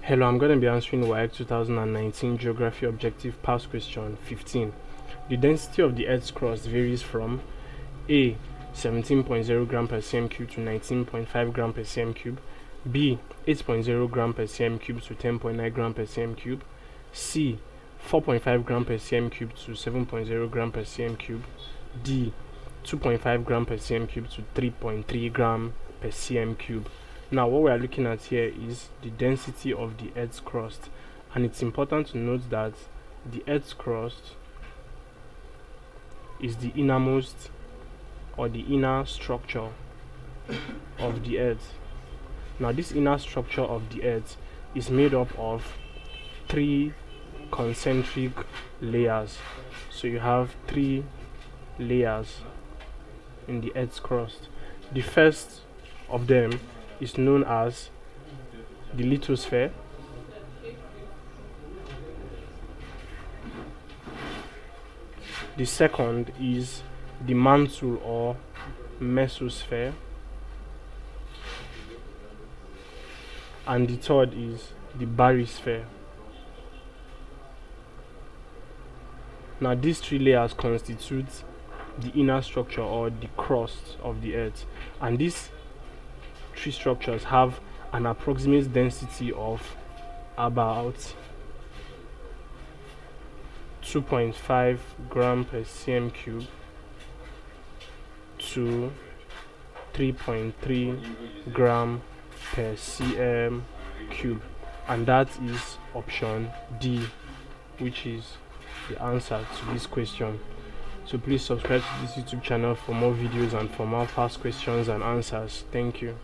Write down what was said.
Hello, I'm going to be answering WAEC 2019 Geography Objective Past Question 15. The density of the Earth's crust varies from A. 17.0 gram per cm cube to 19.5 gram per cm cube, B. 8.0 gram per cm cube to 10.9 gram per cm cube, C. 4.5 gram per cm cube to 7.0 gram per cm cube, D. 2.5 gram per cm cube to 3.3 gram per cm cube. Now what we are looking at here is the density of the Earth's crust, and it's important to note that the Earth's crust is the innermost or the inner structure of the Earth. Now this inner structure of the Earth is made up of 3 concentric layers. So you have 3 layers in the Earth's crust. The first of them is known as the lithosphere, the second is the mantle or mesosphere, and the third is the baryosphere. Now these 3 layers constitute the inner structure or the crust of the Earth, and these 3 structures have an approximate density of about 2.5 gram per cm cube to 3.3 gram per cm cube, and that is option D, which is the answer to this question. So please subscribe to this YouTube channel for more videos and for more past questions and answers. Thank you.